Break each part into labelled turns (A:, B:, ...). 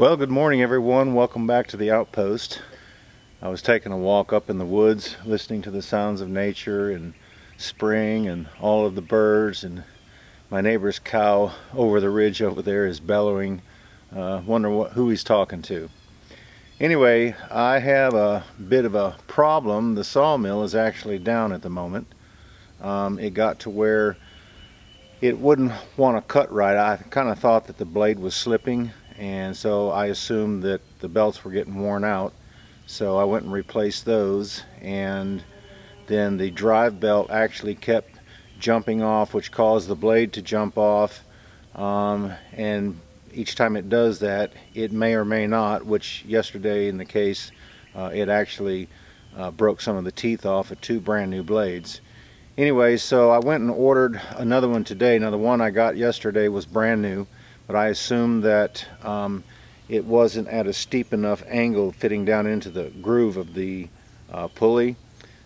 A: Well, good morning everyone. Welcome back to the Outpost. I was taking a walk up in the woods, listening to the sounds of nature and spring and all of the birds, and my neighbor's cow over the ridge over there is bellowing. Wonder who he's talking to. Anyway, I have a bit of a problem. The sawmill is actually down at the moment. It got to where it wouldn't want to cut right. I kind of thought that the blade was slipping, and so I assumed that the belts were getting worn out. So I went and replaced those, and then the drive belt actually kept jumping off, which caused the blade to jump off. And each time it does that, it may or may not, which yesterday in the case, it actually broke some of the teeth off of two brand new blades. Anyway, so I went and ordered another one today. Now the one I got yesterday was brand new, but I assumed that it wasn't at a steep enough angle fitting down into the groove of the pulley.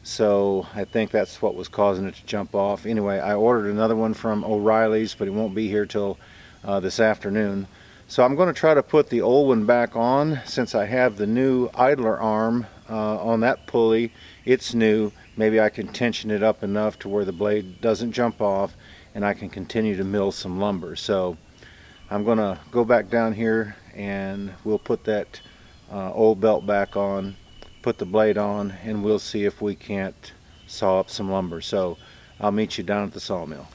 A: So I think that's what was causing it to jump off. Anyway, I ordered another one from O'Reilly's, but it won't be here till this afternoon. So I'm going to try to put the old one back on since I have the new idler arm on that pulley. It's new. Maybe I can tension it up enough to where the blade doesn't jump off and I can continue to mill some lumber. So I'm going to go back down here and we'll put that old belt back on, put the blade on, and we'll see if we can't saw up some lumber. So I'll meet you down at the sawmill.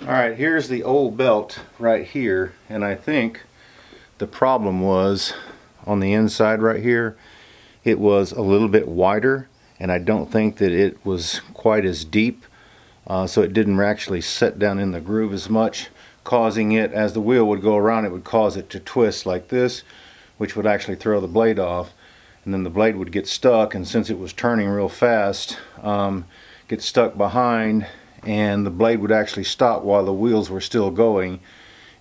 A: Alright, here's the old belt right here, and I think the problem was on the inside right here. It was a little bit wider, and I don't think that it was quite as deep, so it didn't actually set down in the groove as much, causing it, as the wheel would go around, it would cause it to twist like this, which would actually throw the blade off, and then the blade would get stuck, and since it was turning real fast, get stuck behind, and the blade would actually stop while the wheels were still going,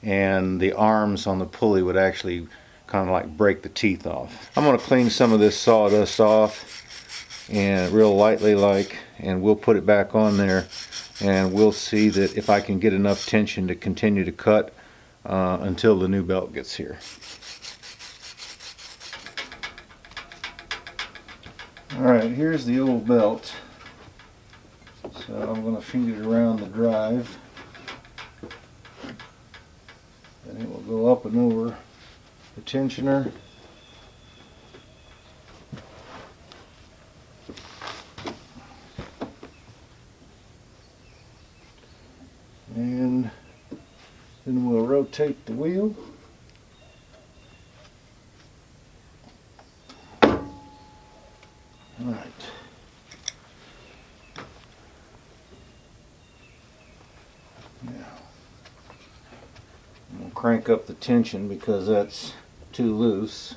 A: and the arms on the pulley would actually kind of like break the teeth off. I'm going to clean some of this sawdust off and real lightly and we'll put it back on there, and we'll see that if I can get enough tension to continue to cut until the new belt gets here. Alright, here's the old belt. So I'm going to feed it around the drive, and it will go up and over the tensioner. And then we'll rotate the wheel. All right. We'll crank up the tension because that's too loose.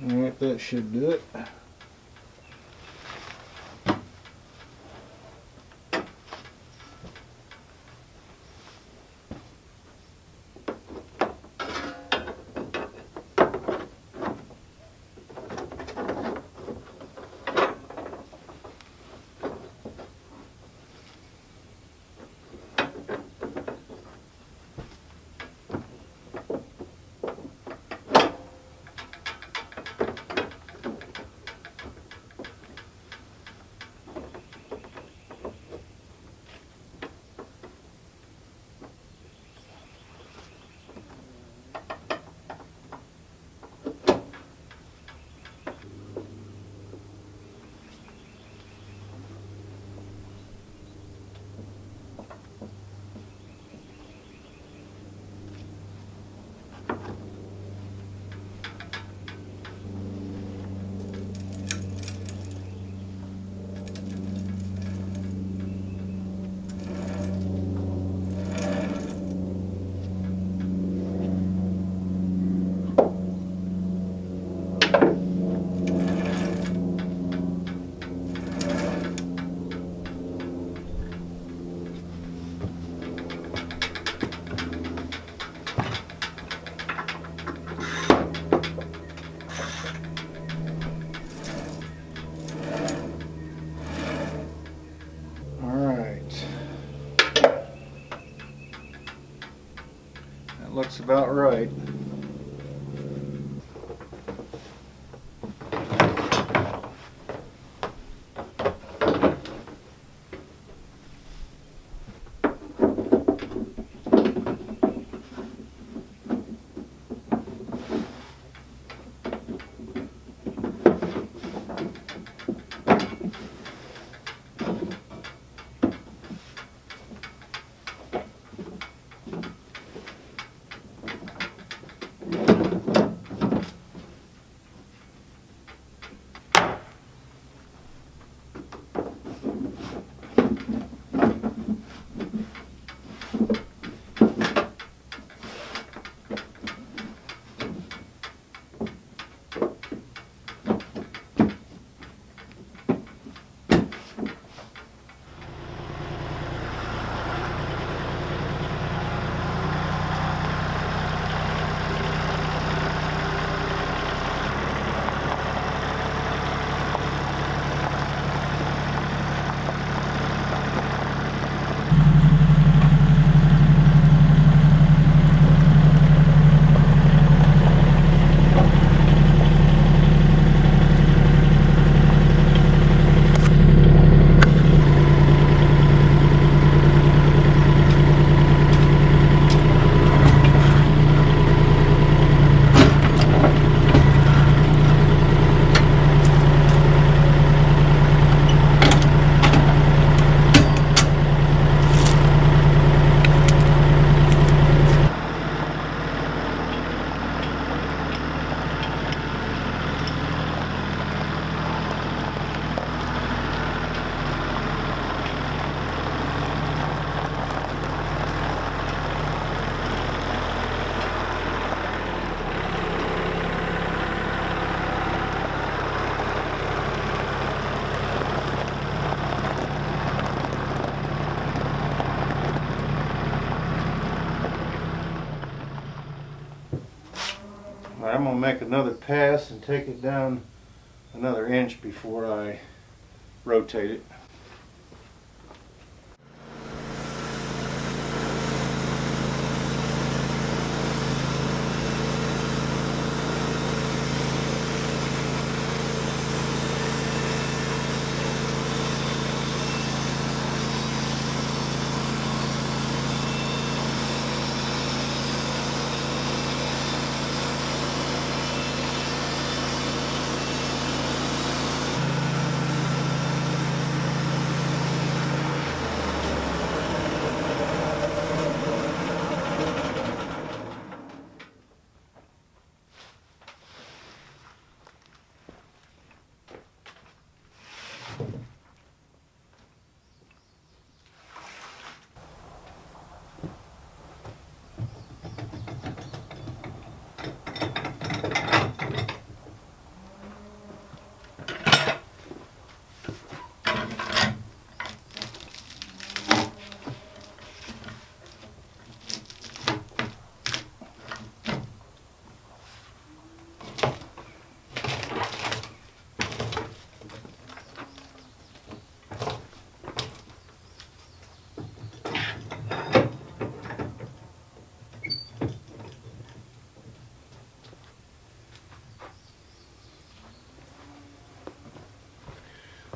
A: Alright, that should do it. looks about right. I'm going to make another pass and take it down another inch before I rotate it.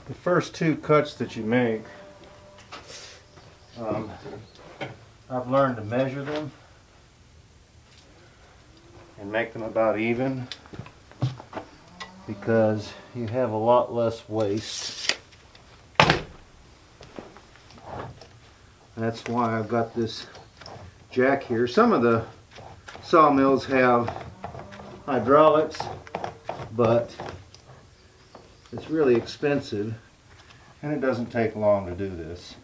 A: The first two cuts that you make, I've learned to measure them and make them about even, because you have a lot less waste. That's why I've got this jack here. Some of the sawmills have hydraulics, but it's really expensive and it doesn't take long to do this.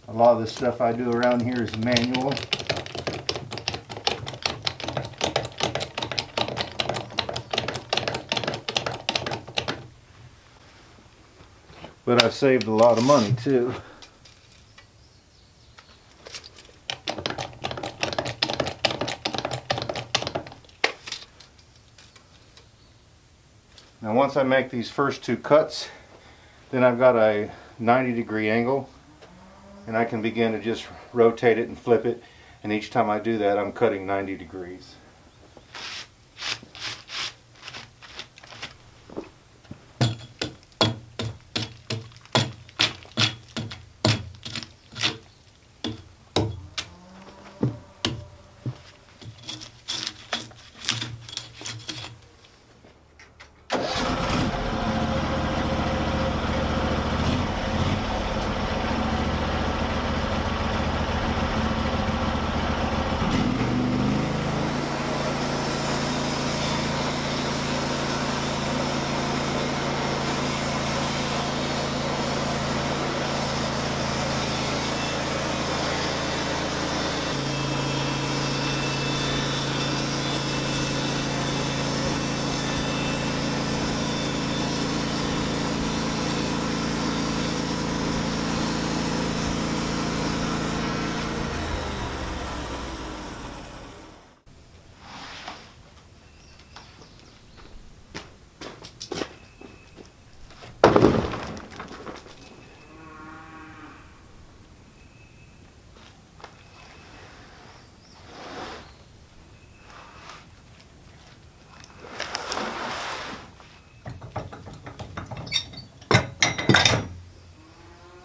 A: A lot of the stuff I do around here is manual. But I've saved a lot of money too. Now once I make these first two cuts, then I've got a 90-degree angle and I can begin to just rotate it and flip it. And each time I do that, I'm cutting 90 degrees.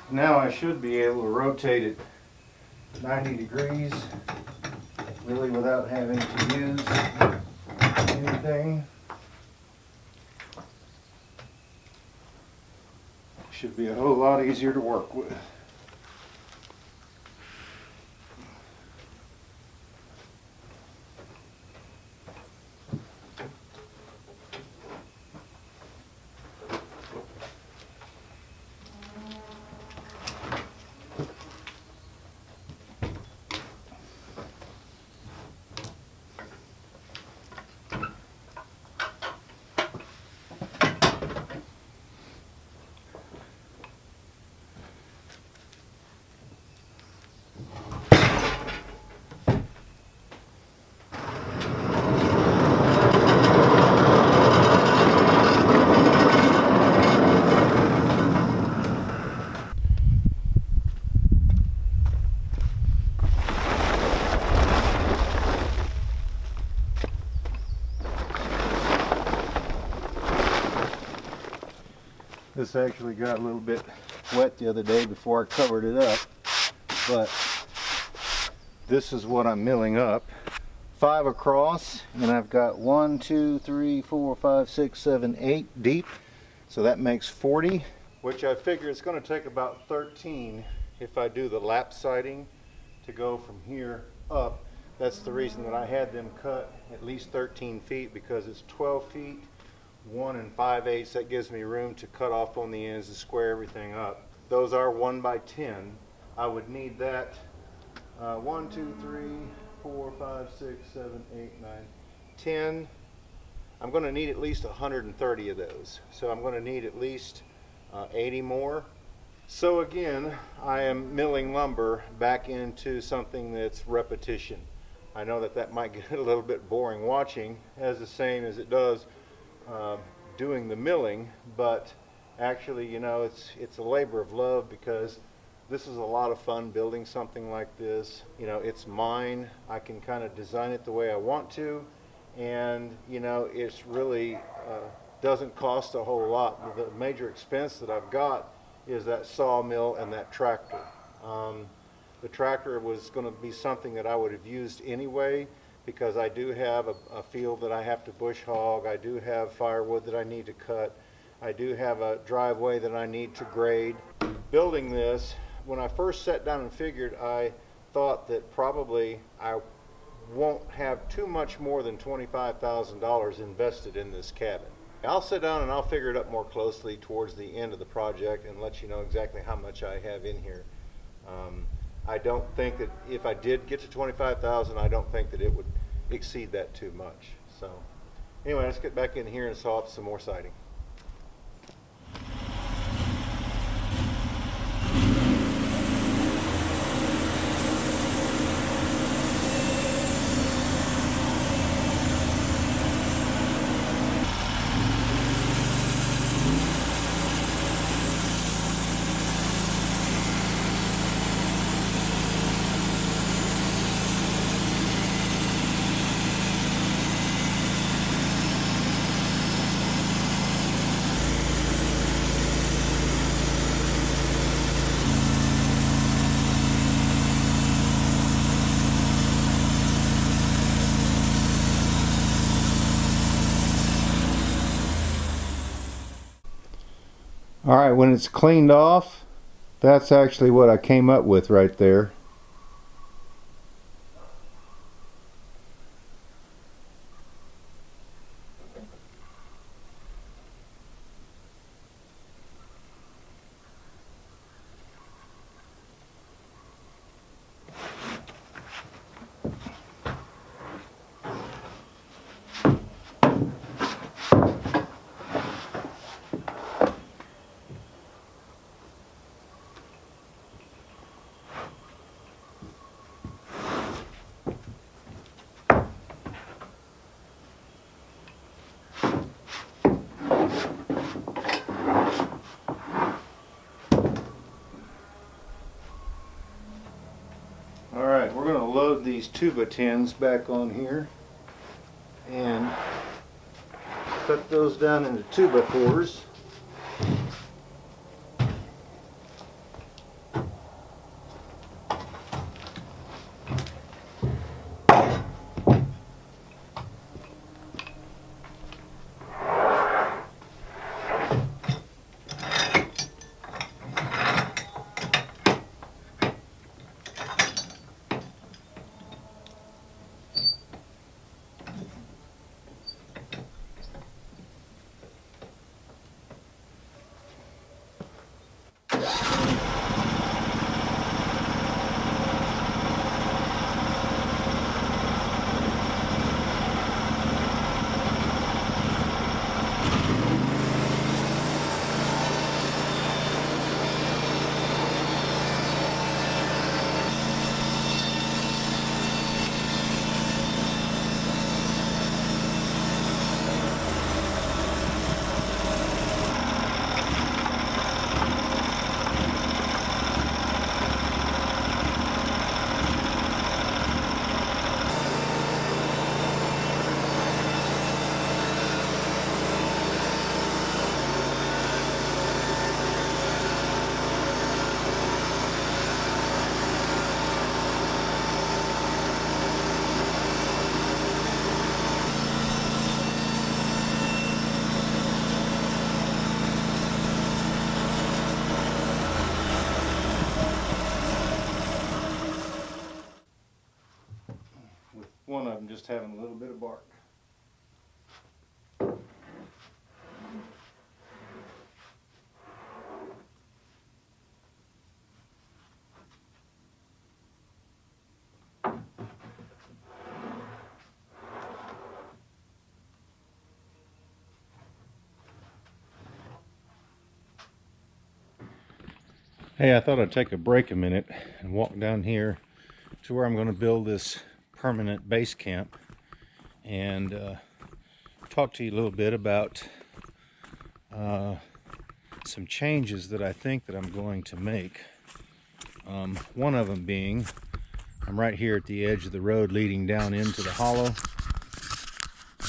A: Now I should be able to rotate it 90 degrees, really without having to use anything. Should be a whole lot easier to work with. This actually got a little bit wet the other day before I covered it up, but this is what I'm milling up. 5 across, and I've got 1, 2, 3, 4, 5, 6, 7, 8 deep, so that makes 40, which I figure it's going to take about 13 if I do the lap siding to go from here up. That's the reason that I had them cut at least 13 feet, because it's 12 feet 1 5/8. That gives me room to cut off on the ends and square everything up. Those are 1 by 10. I would need that 1, 2, 3, 4, 5, 6, 7, 8, 9, 10. I'm going to need at least 130 of those. So I'm going to need at least 80 more. So again, I am milling lumber back into something that's repetition. I know that that might get a little bit boring watching, as the same as it does doing the milling, but actually, you know, it's a labor of love, because this is a lot of fun building something like this. You know, it's mine. I can kind of design it the way I want to, and you know, it's really doesn't cost a whole lot. The major expense that I've got is that sawmill and that tractor. The tractor was going to be something that I would have used anyway, because I do have a field that I have to bush hog. I do have firewood that I need to cut. I do have a driveway that I need to grade. Building this, when I first sat down and figured, I thought that probably I won't have too much more than $25,000 invested in this cabin. I'll sit down and I'll figure it up more closely towards the end of the project and let you know exactly how much I have in here. I don't think that if I did get to 25,000, I don't think that it would exceed that too much. So anyway, let's get back in here and saw up some more siding. Alright, when it's cleaned off, that's actually what I came up with right there. Alright, we're going to load these tuba tins back on here and cut those down into 2x4s. One of them just having a little bit of bark. Hey, I thought I'd take a break a minute and walk down here to where I'm going to build this permanent base camp and talk to you a little bit about some changes that I think that I'm going to make. One of them being, I'm right here at the edge of the road leading down into the hollow,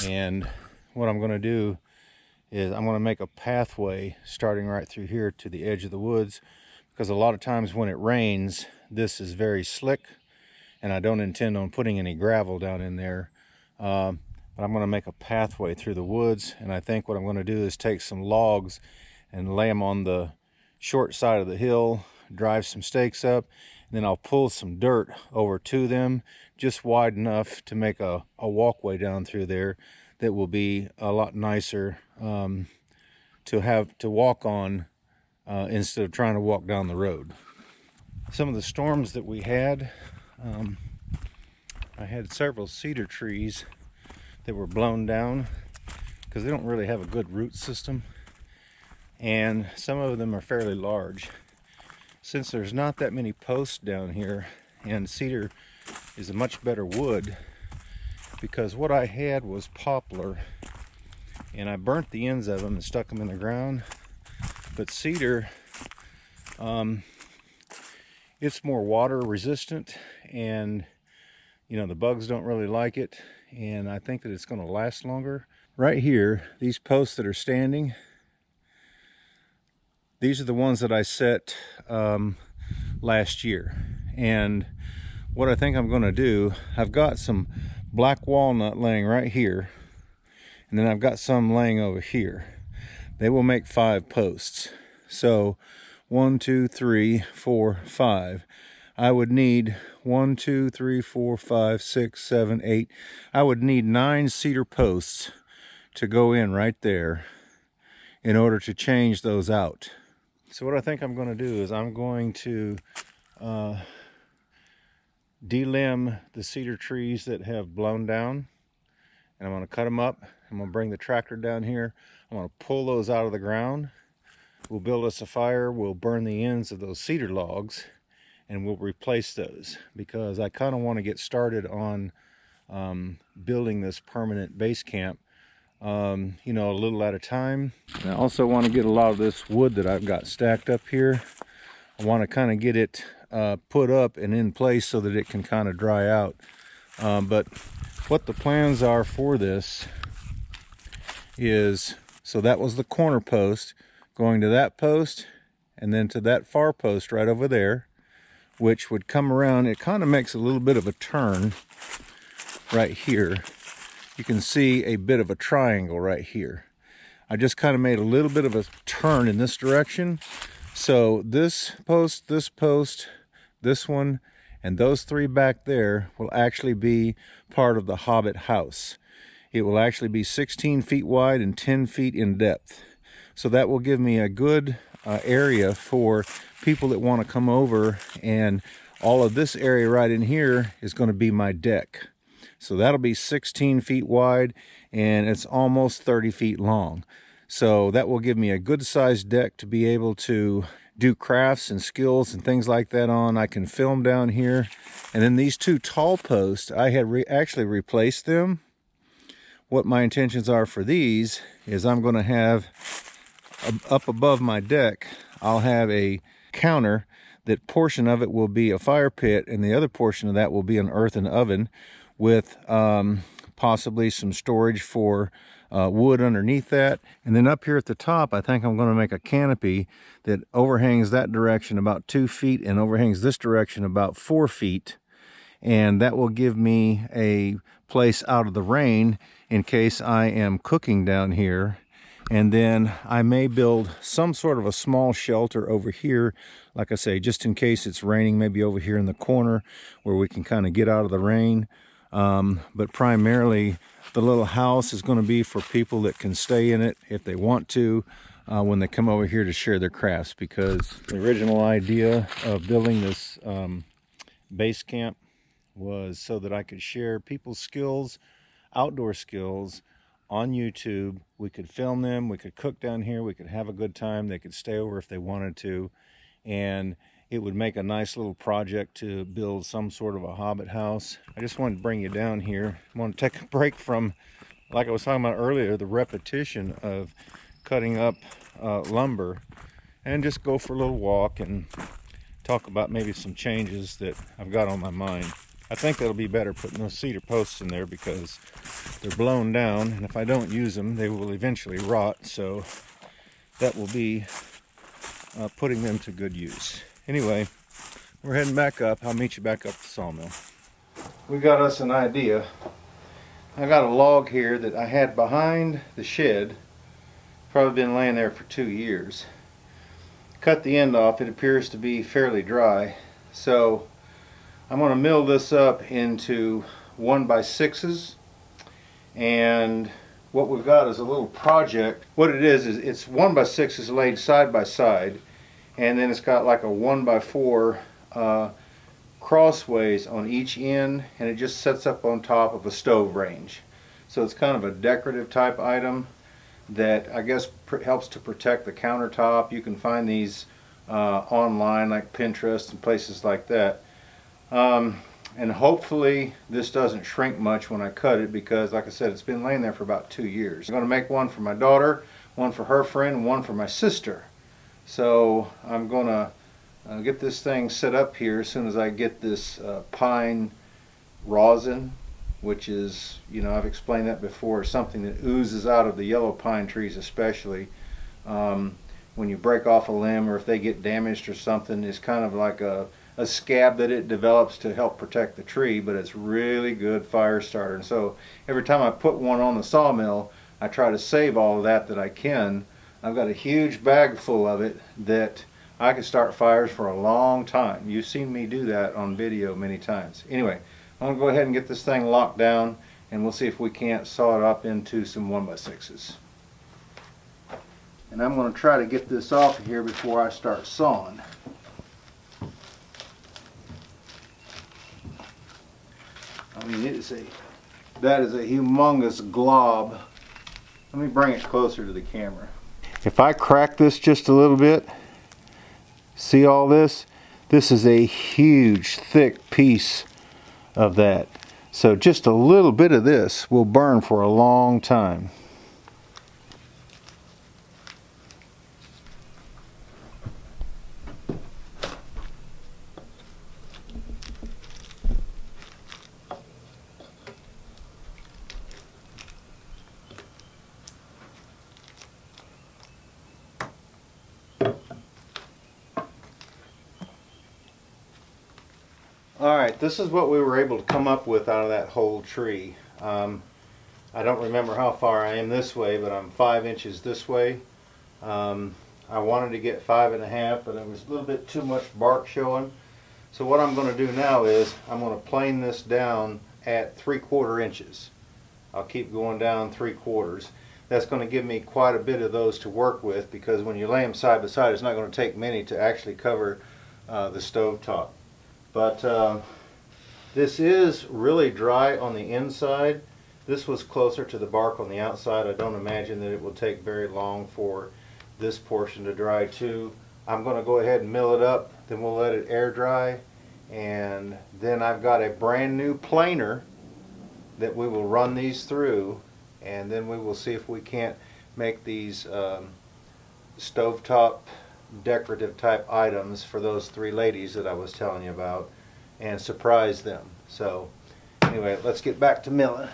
A: and what I'm going to do is I'm going to make a pathway starting right through here to the edge of the woods, because a lot of times when it rains, this is very slick, and I don't intend on putting any gravel down in there. But I'm going to make a pathway through the woods, and I think what I'm going to do is take some logs and lay them on the short side of the hill, drive some stakes up, and then I'll pull some dirt over to them, just wide enough to make a walkway down through there that will be a lot nicer to have to walk on instead of trying to walk down the road. Some of the storms that we had, I had several cedar trees that were blown down because they don't really have a good root system, and some of them are fairly large. Since there's not that many posts down here, and cedar is a much better wood, because what I had was poplar and I burnt the ends of them and stuck them in the ground. But cedar, it's more water resistant, and you know, the bugs don't really like it, and I think that it's going to last longer. Right here, these posts that are standing, these are the ones that I set last year. And what I think I'm going to do, I've got some black walnut laying right here, and then I've got some laying over here. They will make 5 posts. So 1, 2, 3, 4, 5. I would need 1, 2, 3, 4, 5, 6, 7, 8. I would need 9 cedar posts to go in right there in order to change those out. So what I think I'm going to do is I'm going to delimb the cedar trees that have blown down, and I'm going to cut them up. I'm going to bring the tractor down here. I'm going to pull those out of the ground. We'll build us a fire. We'll burn the ends of those cedar logs, and we'll replace those, because I kind of want to get started on building this permanent base camp, you know, a little at a time. And I also want to get a lot of this wood that I've got stacked up here. I want to kind of get it put up and in place so that it can kind of dry out. But what the plans are for this is, so that was the corner post, going to that post and then to that far post right over there, which would come around. It kind of makes a little bit of a turn right here. You can see a bit of a triangle right here. I just kind of made a little bit of a turn in this direction. So this post, this one, and those 3 back there will actually be part of the Hobbit house. It will actually be 16 feet wide and 10 feet in depth. So that will give me a good area for people that want to come over, and all of this area right in here is going to be my deck. So that'll be 16 feet wide and it's almost 30 feet long. So that will give me a good sized deck to be able to do crafts and skills and things like that on. I can film down here. And then these 2 tall posts, I had actually replaced them. What my intentions are for these is I'm going to have up above my deck, I'll have a counter. That portion of it will be a fire pit, and the other portion of that will be an earthen oven with possibly some storage for wood underneath that. And then up here at the top, I think I'm going to make a canopy that overhangs that direction about 2 feet and overhangs this direction about 4 feet. And that will give me a place out of the rain in case I am cooking down here. And then I may build some sort of a small shelter over here, like I say, just in case it's raining, maybe over here in the corner where we can kind of get out of the rain. But primarily the little house is going to be for people that can stay in it if they want to, when they come over here to share their crafts, because the original idea of building this base camp was so that I could share people's skills, outdoor skills, on YouTube. We could film them, we could cook down here, we could have a good time, they could stay over if they wanted to, and it would make a nice little project to build some sort of a Hobbit house. I just wanted to bring you down here. I want to take a break from, like I was talking about earlier, the repetition of cutting up lumber, and just go for a little walk and talk about maybe some changes that I've got on my mind. I think that'll be better putting those cedar posts in there because they're blown down, and if I don't use them, they will eventually rot. So that will be putting them to good use. Anyway, we're heading back up. I'll meet you back up at the sawmill. We got us an idea. I got a log here that I had behind the shed. Probably been laying there for 2 years. Cut the end off. It appears to be fairly dry. So I'm going to mill this up into 1x6s, and what we've got is a little project. What it is it's 1x6s laid side by side, and then it's got like a 1x4 crossways on each end, and it just sets up on top of a stove range. So it's kind of a decorative type item that I guess helps to protect the countertop. You can find these online, like Pinterest and places like that. And hopefully this doesn't shrink much when I cut it, because like I said, it's been laying there for about 2 years. I'm going to make one for my daughter, one for her friend, and one for my sister. So I'm going to get this thing set up here as soon as I get this pine rosin, which is, you know, I've explained that before, something that oozes out of the yellow pine trees especially. When you break off a limb or if they get damaged or something, it's kind of like a scab that it develops to help protect the tree, but it's really good fire starter. And so every time I put one on the sawmill, I try to save all of that I can I've got a huge bag full of it that I could start fires for a long time. You've seen me do that on video many times. Anyway, I'm going to go ahead and get this thing locked down, and we'll see if we can't saw it up into some 1x6s. And I'm going to try to get this off of here before I start sawing. I mean, that is a humongous glob. Let me bring it closer to the camera. If I crack this just a little bit, see all this? This is a huge, thick piece of that. So just a little bit of this will burn for a long time. Alright, this is what we were able to come up with out of that whole tree. I don't remember how far I am this way, but I'm 5 inches this way. I wanted to get 5.5, but it was a little bit too much bark showing. So what I'm going to do now is I'm going to plane this down at 3/4 inches. I'll keep going down 3/4. That's going to give me quite a bit of those to work with, because when you lay them side by side, it's not going to take many to actually cover the stove top. But this is really dry on the inside. This was closer to the bark on the outside. I don't imagine that it will take very long for this portion to dry too. I'm going to go ahead and mill it up, then we'll let it air dry, and then I've got a brand new planer that we will run these through, and then we will see if we can't make these stovetop decorative type items for those 3 ladies that I was telling you about, and surprise them. So anyway, let's get back to milling.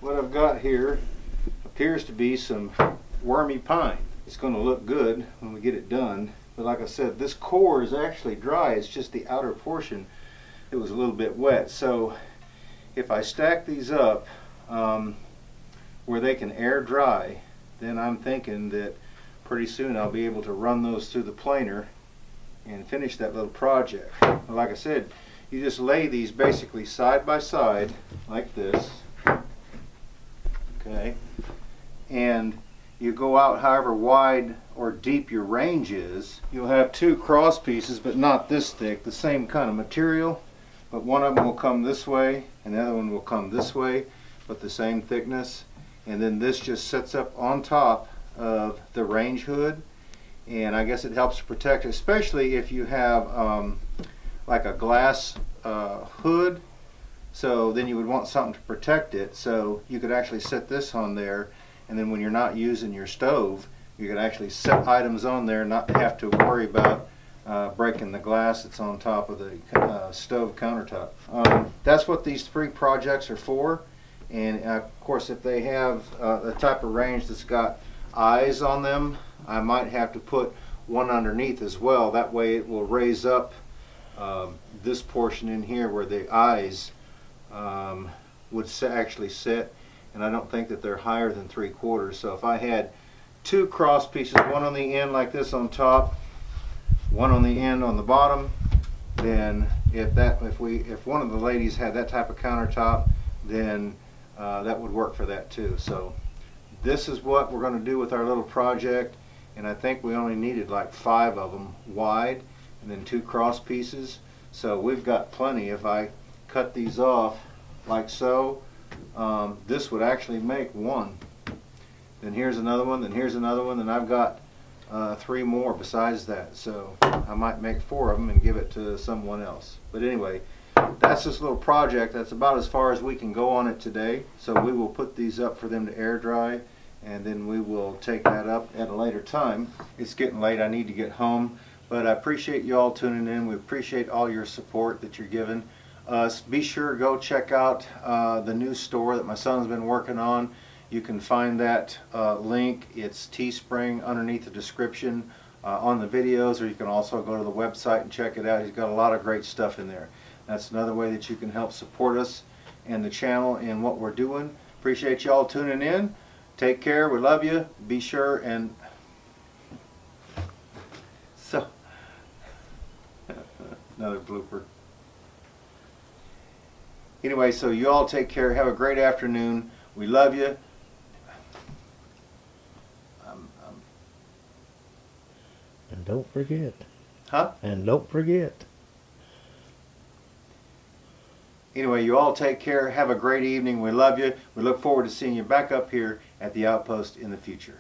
A: What I've got here appears to be some wormy pine. It's going to look good when we get it done, but like I said, this core is actually dry. It's just the outer portion that was a little bit wet. So if I stack these up where they can air dry, then I'm thinking that pretty soon I'll be able to run those through the planer and finish that little project. But like I said, you just lay these basically side by side like this. Okay, and you go out however wide or deep your range is. You'll have 2 cross pieces, but not this thick, the same kind of material, but one of them will come this way and the other one will come this way, but the same thickness. And then this just sits up on top of the range hood, and I guess it helps to protect, especially if you have like a glass hood. So then you would want something to protect it, so you could actually set this on there, and then when you're not using your stove, you could actually set items on there and not have to worry about breaking the glass that's on top of the stove countertop. That's what these 3 projects are for, and of course if they have the type of range that's got eyes on them, I might have to put one underneath as well. That way it will raise up this portion in here where the eyes would actually sit, and I don't think that they're higher than 3/4. So if I had 2 cross pieces, one on the end like this on top, one on the end on the bottom, then if one of the ladies had that type of countertop, then that would work for that too. So this is what we're going to do with our little project, and I think we only needed like 5 of them wide and then 2 cross pieces. So we've got plenty. If I cut these off like so, this would actually make 1. Then here's another one, then here's another one, and I've got 3 more besides that, so I might make 4 of them and give it to someone else. But anyway, that's this little project. That's about as far as we can go on it today. So we will put these up for them to air dry, and then we will take that up at a later time. It's getting late. I need to get home, but I appreciate you all tuning in. We appreciate all your support that you're giving us. Be sure to go check out the new store that my son's been working on. You can find that link. It's Teespring underneath the description on the videos, or you can also go to the website and check it out. He's got a lot of great stuff in there. That's another way that you can help support us and the channel and what we're doing. Appreciate you all tuning in. Take care. We love you. Be sure and so another blooper. Anyway, so you all take care. Have a great afternoon. We love you.
B: And don't forget.
A: Huh?
B: And don't forget.
A: Anyway, you all take care. Have a great evening. We love you. We look forward to seeing you back up here at the Outpost in the future.